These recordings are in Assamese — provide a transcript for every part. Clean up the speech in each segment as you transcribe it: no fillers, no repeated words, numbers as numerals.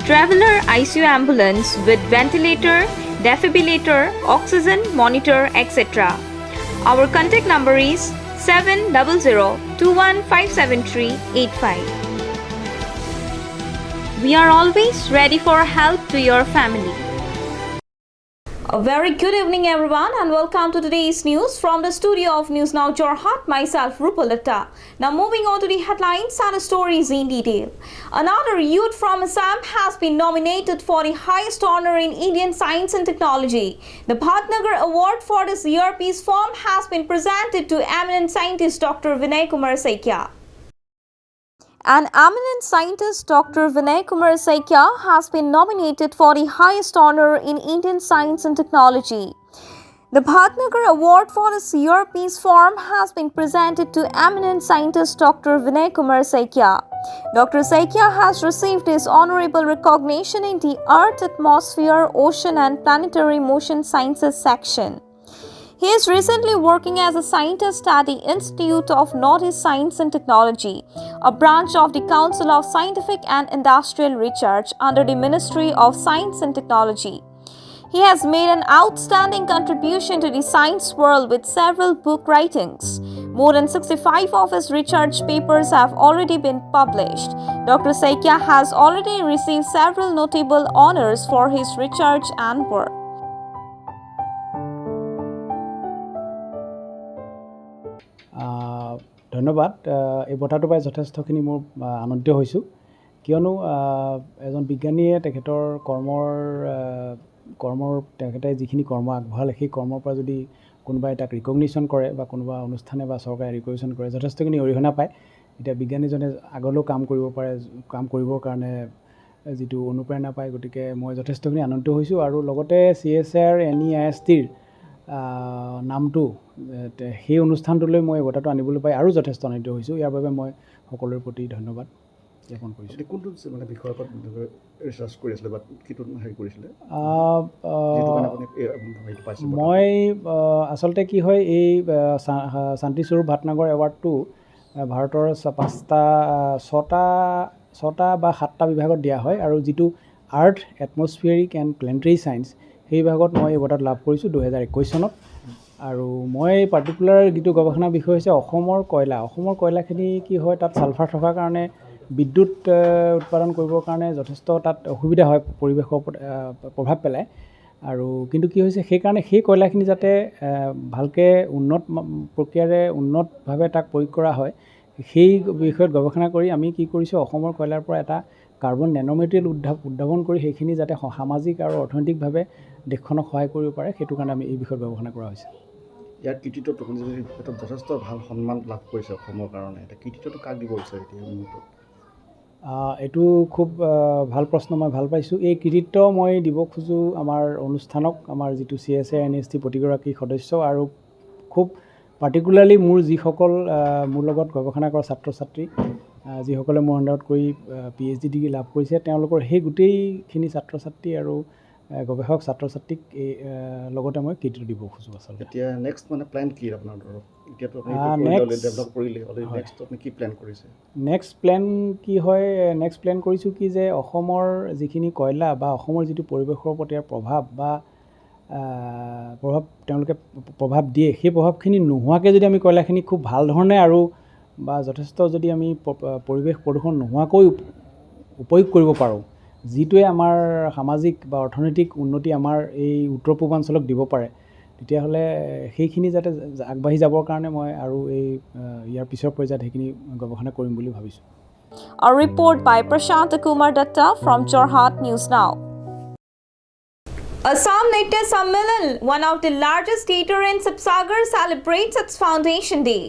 traveler ICU ambulance with ventilator, defibrillator, oxygen monitor, etc. Our contact number is 700-21-573-85. We are always ready for help to your family. A very good evening everyone and welcome to today's news from the studio of News Now Jorhat, myself Rupalatta. Now moving on to the headlines and the stories in detail. Another youth from Assam has been nominated for the highest honor in Indian science and technology. The Bhatnagar Award for this year's form has been presented to eminent scientist Dr. Vinay Kumar Saikia. An eminent scientist, Dr. Vinay Kumar Saikia, has been nominated for the highest honor in Indian science and technology. The Bhatnagar Award for this year's form has been presented to eminent scientist Dr. Vinay Kumar Saikia. Dr. Saikia has received his honorable recognition in the Earth, Atmosphere, Ocean and Planetary Motion Sciences section. He is recently working as a scientist at the Institute of Northeast Science and Technology, a branch of the Council of Scientific and Industrial Research under the Ministry of Science and Technology. He has made an outstanding contribution to the science world with several book writings. More than 65 of his research papers have already been published. Dr. Saikia has already received several notable honors for his research and work. ধন্যবাদ। এই বঁটাটো পাই যথেষ্টখিনি মোৰ আনন্দিত হৈছোঁ, কিয়নো এজন বিজ্ঞানীয়ে তেখেতৰ তেখেতে যিখিনি কৰ্ম আগবঢ়ালে সেই কৰ্মৰ পৰা যদি কোনোবাই তাক ৰিকগনিশ্যন কৰে বা কোনোবা অনুষ্ঠানে বা চৰকাৰে ৰিকগনিশ্যন কৰে, যথেষ্টখিনি অৰিহণা পায়। এতিয়া বিজ্ঞানীজনে আগলৈও কাম কৰিবৰ কাৰণে যিটো অনুপ্ৰেৰণা পায়, গতিকে মই যথেষ্টখিনি আনন্দিত হৈছোঁ। আৰু লগতে CSIR NEISTৰ নামটো সেই অনুষ্ঠানটোলৈ মই বঁটাটো আনিবলৈ পাই আৰু যথেষ্ট আনন্দিত হৈছোঁ। ইয়াৰ বাবে মই সকলোৰে প্ৰতি ধন্যবাদ জ্ঞাপন কৰিছোঁ। কোনটো মানে বিষয়ৰ ওপৰত ৰিচাৰ্চ কৰি আছিলে বা কিটো হেৰি কৰিছিলে? মই আচলতে কি হয়, এই শান্তিস্বৰূপ ভাটনাগৰ এৱাৰ্ডটো ভাৰতৰ 6টা বা 7টা বিভাগত দিয়া হয়, আৰু যিটো আৰ্থ, এটমছফিয়াৰিক এণ্ড প্লেনেটাৰী ছায়েন্স সেই বিভাগত মই এই বঁটাটো লাভ কৰিছোঁ 2021 চনত। আৰু মই পাৰ্টিকুলাৰ যিটো গৱেষণা বিষয় হৈছে অসমৰ কয়লাখিনি কি হয়, তাত ছালফাৰ থকাৰ কাৰণে বিদ্যুৎ উৎপাদন কৰিবৰ কাৰণে যথেষ্ট তাত অসুবিধা হয়, পৰিৱেশৰ ওপৰত প্ৰভাৱ পেলায়। আৰু কিন্তু কি হৈছে, সেইকাৰণে সেই কয়লাখিনি যাতে ভালকৈ উন্নত প্ৰক্ৰিয়াৰে উন্নতভাৱে তাক প্ৰয়োগ কৰা হয়, সেই বিষয়ত গৱেষণা কৰি আমি কি কৰিছোঁ, অসমৰ কয়লাৰ পৰা এটা কাৰ্বন নেন'মেটেৰিয়েল উদ্ভাৱন কৰি সেইখিনি যাতে সামাজিক আৰু অৰ্থনৈতিকভাৱে দেশখনক সহায় কৰিব পাৰে, সেইটো কাৰণে আমি এই বিষয়ত গৱেষণা কৰা হৈছে। ইয়াৰ কৃতিত্বটো এটা যথেষ্ট ভাল সন্মান লাভ কৰিছে অসমৰ কাৰণে, এটা কৃতিত্বটো কাক দিব বিচাৰে এতিয়া মুহূৰ্তত? এইটো খুব ভাল প্ৰশ্ন, মই ভাল পাইছোঁ। এই কৃতিত্ব মই দিব খোজোঁ আমাৰ অনুষ্ঠানক, আমাৰ যিটো CSIR NEIST প্ৰতিগৰাকী সদস্য, আৰু খুব পাৰ্টিকুলাৰলি মোৰ যিসকল মোৰ লগত গৱেষণা কৰা ছাত্ৰ ছাত্ৰী, যিসকলে মোৰ আণ্ডাৰত কৰি PhD ডিগ্ৰী লাভ কৰিছে, তেওঁলোকৰ সেই গোটেইখিনি ছাত্ৰ ছাত্ৰী আৰু গৱেষক ছাত্ৰ ছাত্ৰীক লগতে মই কৃতিত্ব দিব খোজোঁ। আচলতে এতিয়া নেক্সট মানে প্লেন কি আপোনাৰ? ধৰক এতিয়াতো আপুনি ডেভেলপ কৰিলে, নেক্সট আপুনি কি প্লেন কৰিছে? নেক্সট প্লেন কৰিছোঁ কি যে অসমৰ যিখিনি কয়লা বা অসমৰ যিটো পৰিৱেশৰ প্ৰতি তেওঁলোকে প্ৰভাৱ দিয়ে, সেই প্ৰভাৱখিনি নোহোৱাকৈ যদি আমি কয়লাখিনি খুব ভাল ধৰণে আৰু বা যথেষ্ট যদি আমি পৰিৱেশ প্ৰদূষণ নোহোৱাকৈ উপয়োগ কৰিব পাৰোঁ, যিটোৱে আমাৰ সামাজিক বা অৰ্থনৈতিক উন্নতি আমাৰ এই উত্তৰ পূৰ্বাঞ্চলক দিব পাৰে, তেতিয়াহ'লে সেইখিনি যাতে আগবাঢ়ি যাবৰ কাৰণে মই আৰু ইয়াৰ পিছৰ পৰ্যায়ত সেইখিনি গৱেষণা কৰিম বুলি ভাবিছোঁ। A report by Prashant Kumar Datta from Jorhat News Now. Assam Nitya Sammelan, one of the largest theatre in Sibsagar, celebrates its Foundation Day.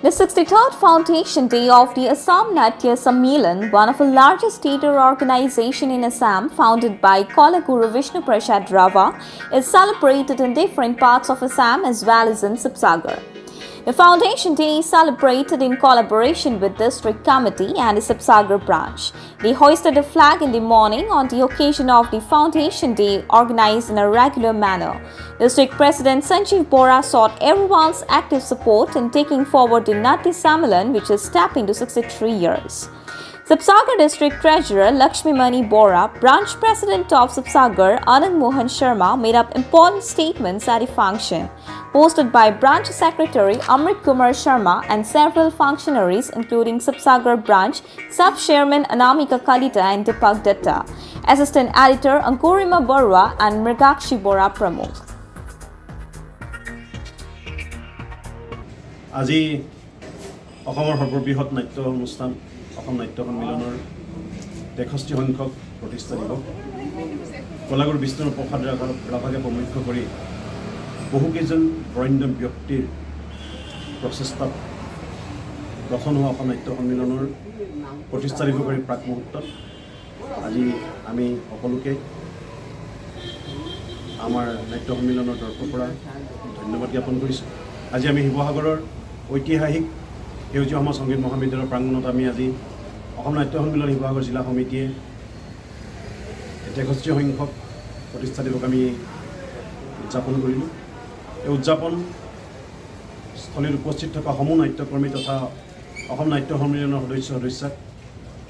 The 63rd Foundation Day of the Assam Natya Sammelan, one of the largest theatre organization in Assam, founded by Kolaguru Vishnu Prasad Rava, is celebrated in different parts of Assam as well as in Sibsagar. The Foundation Day is celebrated in collaboration with District Committee and the Sibsagar branch. They hoisted a flag in the morning on the occasion of the Foundation Day, organized in a regular manner. District President Sanjeev Bora sought everyone's active support in taking forward the Natya Sammelan, which is stepping to 63 years. Sabsagar District Treasurer Lakshmi Mani Bora, Branch President of Sabsagar Anand Mohan Sharma made up important statements at the function, hosted by Branch Secretary Amrit Kumar Sharma and several functionaries including Sabsagar Branch Sub-Chairman Anamika Kalita and Deepak Datta, Assistant Editor Ankurima Barua and Mrigakshi Bora Pramukh. আজি অসমৰ সৰ্ববৃহৎ নাট্য অনুষ্ঠান অসম নাট্য সন্মিলনৰ 63 সংখ্যক প্ৰতিষ্ঠা দিৱস কলাগুৰু বিষ্ণু প্ৰসাদ ৰাভাকে প্ৰমুখ্য কৰি বহুকেইজন বৰেণ্য ব্যক্তিৰ প্ৰচেষ্টাত গঠন হোৱা অসম নাট্য সন্মিলনৰ প্ৰতিষ্ঠা দিৱসৰ প্ৰাক মুহূৰ্তত আজি আমি সকলোকে আমাৰ নাট্য সন্মিলনৰ তৰফৰ পৰা ধন্যবাদ জ্ঞাপন কৰিছোঁ। আজি আমি শিৱসাগৰৰ ঐতিহাসিক সেউজীয়া সমাজ সংগীত মহাবিদ্যালয়ৰ প্ৰাংগণত আমি আজি অসম নাট্য সন্মিলন শিৱসাগৰ জিলা সমিতিয়ে 63 সংখ্যক প্ৰতিষ্ঠা দিৱস আমি উদযাপন কৰিলোঁ। এই উদযাপন স্থলীত উপস্থিত থকা সমূহ নাট্যকৰ্মী তথা অসম নাট্য সন্মিলনৰ সদস্যাক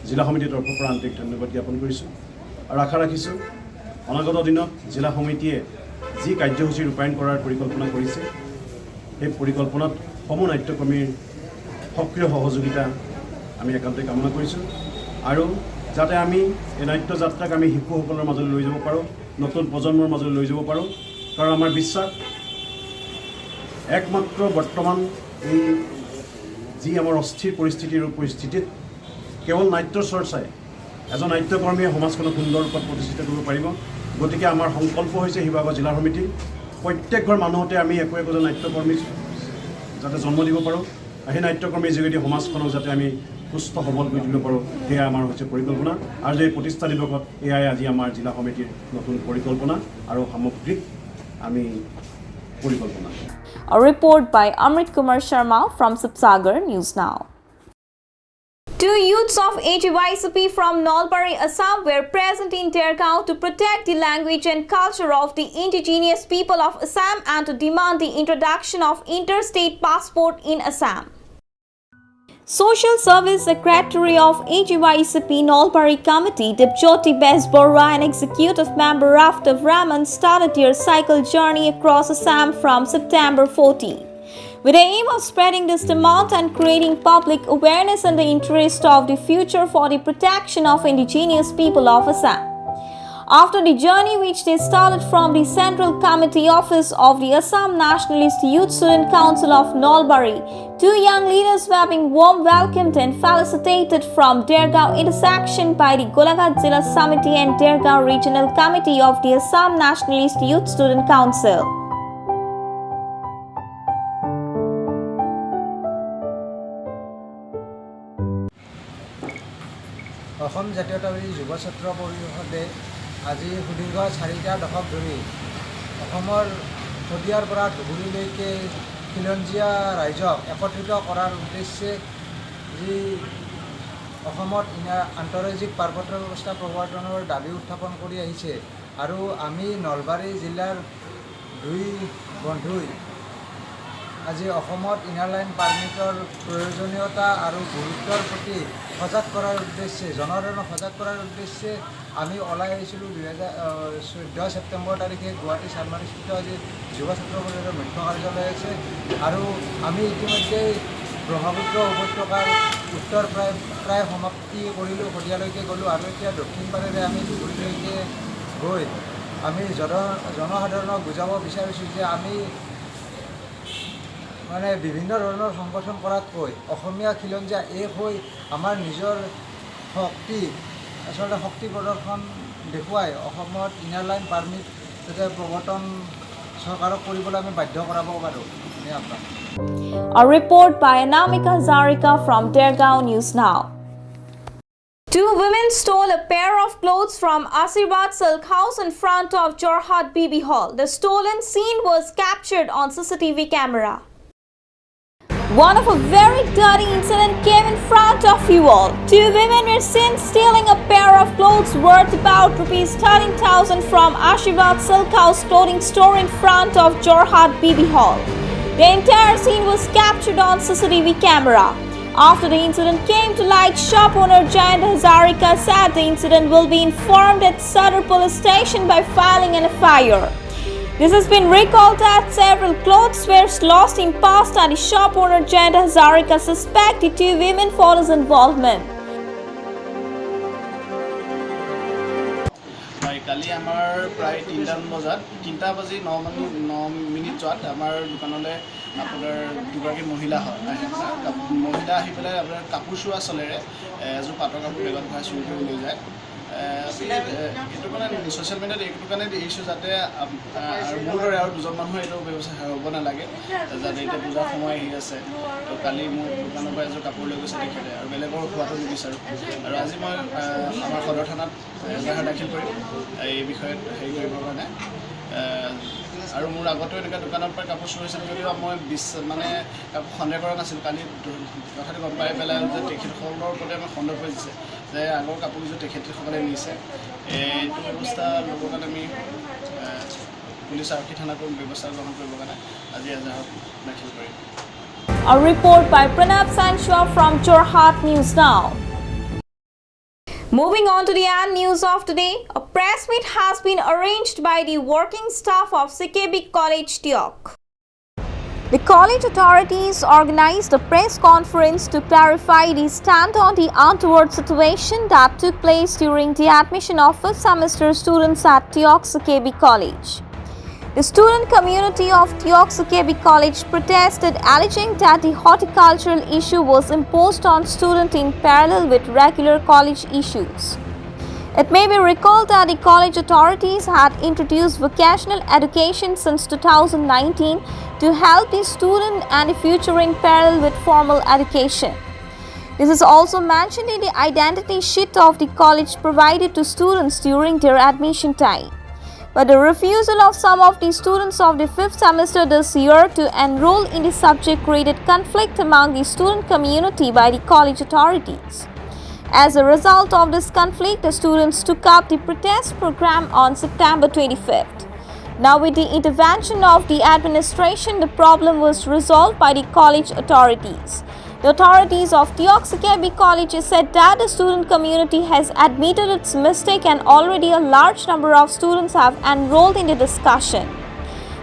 জিলা সমিতিৰ তৰফৰ পৰা আন্তৰিক ধন্যবাদ জ্ঞাপন কৰিছোঁ আৰু আশা ৰাখিছোঁ অনাগত দিনত জিলা সমিতিয়ে যি কাৰ্যসূচী ৰূপায়ণ কৰাৰ পৰিকল্পনা কৰিছে সেই পৰিকল্পনাত সমূহ নাট্যকৰ্মীৰ সক্ৰিয় সহযোগিতা আমি একান্তই কামনা কৰিছোঁ আৰু যাতে আমি এই নাট্য যাত্ৰাক আমি শিশুসকলৰ মাজলৈ লৈ যাব পাৰোঁ, নতুন প্ৰজন্মৰ মাজলৈ লৈ যাব পাৰোঁ। কাৰণ আমাৰ বিশ্বাস একমাত্ৰ বৰ্তমান এই যি আমাৰ অস্থিৰ পৰিস্থিতিত কেৱল নাট্যৰ চৰ্চাই এজন নাট্যকৰ্মীয়ে সমাজখনক সুন্দৰ ৰূপত প্ৰতিষ্ঠিত কৰিব পাৰিব। গতিকে আমাৰ সংকল্প হৈছে শিৱসাগৰ জিলা সমিতিৰ প্ৰত্যেক ঘৰ মানুহতে আমি একোজন নাট্যকৰ্মী যাতে জন্ম দিব পাৰোঁ, সেই নাট্যকৰ্মীৰ যোগেদি সমাজখনক যাতে আমি সুস্থ সবল কৰি তুলিব পাৰোঁ, সেয়া আমাৰ হৈছে পৰিকল্পনা। আৰু এই প্ৰতিষ্ঠা দিৱসত এয়াই আজি আমাৰ জিলা সমিতিৰ নতুন পৰিকল্পনা আৰু সামগ্ৰিক আমি পৰিকল্পনা। A report by Amrit Kumar Sharma from Sabsagar News Now. Two youths of AGYCP from Nalbari, Assam were present in Dergaon to protect the language and culture of the indigenous people of Assam and to demand the introduction of interstate passport in Assam. Social Service Secretary of AGYCP Nalbari Committee, Dipjyoti Besbora, and Executive Member Raftav Raman started their cycle journey across Assam from September 14. With the aim of spreading this demand and creating public awareness in the interest of the future for the protection of indigenous people of Assam. After the journey, which they started from the Central Committee Office of the Assam Nationalist Youth Student Council of Nalbari, two young leaders were being warm welcomed and felicitated from Dergaon intersection by the Golaghat Zilla Samiti and Dergaon Regional Committee of the Assam Nationalist Youth Student Council. Assam জাতীয়তাবাদী যুৱ ছাত্ৰ পৰিষদে আজি সুদীৰ্ঘ 4টা দশক ধৰি অসমৰ শদিয়াৰ পৰা ধুবুৰীলৈকে খিলঞ্জীয়া ৰাইজক একত্ৰিত কৰাৰ উদ্দেশ্যে যি অসমত আন্তঃৰাজ্যিক পাৰপত্ৰ ব্যৱস্থা প্ৰৱৰ্তনৰ দাবী উত্থাপন কৰি আহিছে আৰু আমি নলবাৰী জিলাৰ দুই বন্ধুই আজি অসমত ইনাৰ লাইন পাৰ্মিটৰ প্ৰয়োজনীয়তা আৰু গুৰুত্বৰ প্ৰতি সজাগ কৰাৰ উদ্দেশ্যে জনসাধাৰণক সজাগ কৰাৰ উদ্দেশ্যে আমি ওলাই আহিছিলোঁ 14 ছেপ্টেম্বৰ তাৰিখে গুৱাহাটী চানমাৰীস্থিত আজি যুৱ ছাত্ৰ পৰিষদৰ মুখ্য কাৰ্যালয় আছে আৰু আমি ইতিমধ্যে ব্ৰহ্মপুত্ৰ উপত্যকাৰ উত্তৰ প্ৰায় সমাপ্তি কৰিলোঁ, শদিয়ালৈকে গ'লোঁ আৰু এতিয়া দক্ষিণ পাৰেৰে আমি ধুবুৰীলৈকে গৈ আমি জনসাধাৰণক বুজাব বিচাৰিছোঁ যে আমি মানে বিভিন্ন ধৰণৰ সংগঠন কৰাতকৈ অসমীয়া খিলঞ্জীয়া এক হৈ আমাৰ নিজৰ শক্তি প্ৰদৰ্শন দেখুৱাই অসমত ইনাৰ লাইন পাৰ্মিট যাতে প্ৰৱৰ্তন চৰকাৰক কৰিবলৈ আমি বাধ্য কৰাব পাৰোঁ। A report by Anamika Zarika from Dergaon News Now. Two women stole a pair of clothes from Asirvad Silk House in front of Jorhat BB Hall. The stolen scene was captured on CCTV camera. One of a very dirty incident came in front of you all. Two women were seen stealing a pair of clothes worth about rupees 13,000 from Asirvad Silk House clothing store in front of Jorhat BB Hall. The entire scene was captured on CCTV camera. After the incident came to light, shop owner Jayant Hazarika said the incident will be informed at Sadar Police Station by filing an FIR. This has been recalled that several clothes were lost in past and the shop owner Jayant Hazarika suspects the two women for his involvement. কালি আমাৰ প্ৰায় 3টা বজাত 3টা বাজি 9 মিনিট যোৱাত আমাৰ দোকানলৈ আপোনাৰ দুগৰাকী মহিলা মহিলা আহি পেলাই আপোনাৰ কাপোৰ চোৱা চলেৰে এযোৰ পাটৰ কাপোৰ বেগত ভৰাই চুৰি কৰি লৈ যায় এইটো মানে ছ'চিয়েল মিডিয়াত এইটো কাৰণে দিছোঁ যাতে মোৰ দৰে আৰু দুজন মানুহ এইটো ব্যৱস্থা হ'ব নালাগে যাতে এতিয়া পূজাৰ সময় আহি আছে তো কালি মোৰ দোকানৰ পৰা এযোৰ কাপোৰ লৈ গৈছে তেখেতে আৰু বেলেগৰ খোৱাটো নিবিচাৰোঁ আৰু আজি মই আমাৰ সদৰ থানাত এজাহাৰ দাখিল কৰিম এই বিষয়ত হেৰি কৰিবৰ কাৰণে আৰু মোৰ আগতেও এনেকুৱা দোকানৰ পৰা কাপোৰ চুৰি হৈছিল যদিও মই মানে কাপোৰ সন্দেহ কৰা নাছিলোঁ কালি কথাটো গম পাই পেলাই যে তেখেতসকলৰ ওপৰতে আমাৰ সন্দেহ কৰিছে যে আগৰ কাপোৰযোৰ তেখেতসকলে নিছে এইটো ব্যৱস্থা ল'বৰ কাৰণে আমি পুলিচ আৰক্ষী থানাটো ব্যৱস্থা গ্ৰহণ কৰিবৰ কাৰণে আজি এজাহাৰ দাখিল কৰিম A report by Pranab Sanchua from Jorhat News Now. Moving on to the end news of today, a press meet has been arranged by the working staff of CKB College Tiok. The college authorities organized a press conference to clarify the stand on the untoward situation that took place during the admission of first semester students at Tiok CKB College. The student community of Tiok CKB College protested, alleging that the horticultural issue was imposed on students in parallel with regular college issues. It may be recalled that the college authorities had introduced vocational education since 2019 to help the student and the future in parallel with formal education. This is also mentioned in the identity sheet of the college provided to students during their admission time. But the refusal of some of the students of the 5th semester this year to enroll in the subject created conflict among the student community by the college authorities. As a result of this conflict, the students took up the protest program on September 25th. Now, with the intervention of the administration, the problem was resolved by the college authorities. The authorities of Tiok CKB College said that the student community has admitted its mistake and already a large number of students have enrolled in the discussion.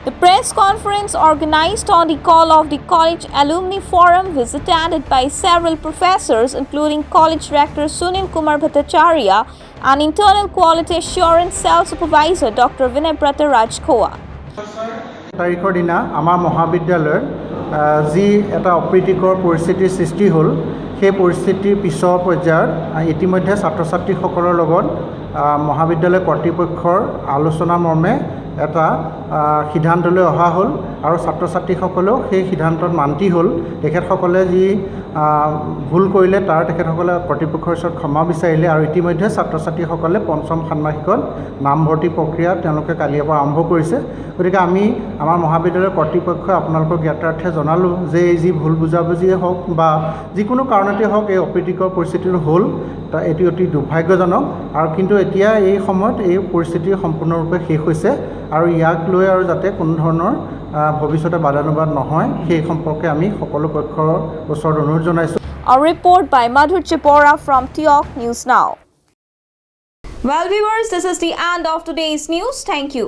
The press conference organized on the call of the college alumni forum was attended by several professors including college rector Sunil Kumar Bhattacharya and internal quality assurance cell supervisor Dr. Vinay Brata Rajkhoa. তাৰিখৰ দিনা আমাৰ মহাবিদ্যালয়ৰ যি এটা অপ্ৰীতিকৰ পৰিস্থিতিৰ সৃষ্টি হ'ল সেই পৰিস্থিতিৰ পিছৰ পৰ্যায়ত ইতিমধ্যে ছাত্ৰ ছাত্ৰীসকলৰ লগত মহাবিদ্যালয় কৰ্তৃপক্ষৰ আলোচনা মৰ্মে এটা সিদ্ধান্তলৈ অহা হ'ল আৰু ছাত্ৰ ছাত্ৰীসকলেও সেই সিদ্ধান্তত মান্তি হ'ল তেখেতসকলে যি ভুল কৰিলে তাৰ তেখেতসকলে কৰ্তৃপক্ষৰ ওচৰত ক্ষমা বিচাৰিলে আৰু ইতিমধ্যে ছাত্ৰ ছাত্ৰীসকলে পঞ্চম ষান্মাসিকত নামভৰ্তি প্ৰক্ৰিয়া তেওঁলোকে কালিৰ পৰা আৰম্ভ কৰিছে গতিকে আমি আমাৰ মহাবিদ্যালয়ৰ কৰ্তৃপক্ষই আপোনালোকক জ্ঞাতাৰ্থে জনালোঁ যে এই যি ভুল বুজাবুজিয়ে হওক বা যিকোনো কাৰণতে হওক এই অপ্ৰীতিকৰ পৰিস্থিতিটো হ'ল এটি অতি দুৰ্ভাগ্যজনক আৰু কিন্তু এতিয়া এই সময়ত এই পৰিস্থিতি সম্পূৰ্ণৰূপে শেষ হৈছে আৰু ইয়াক লৈ আৰু যাতে কোনো ধৰণৰ ভৱিষ্যতে বাদানুবাদ নহয় সেই সম্পৰ্কে আমি সকলো পক্ষৰ ওচৰত অনুৰোধ জনাইছোঁ A report by Madhur Chipora from Tiok News Now. Well, viewers, this is the end of today's news. Thank you.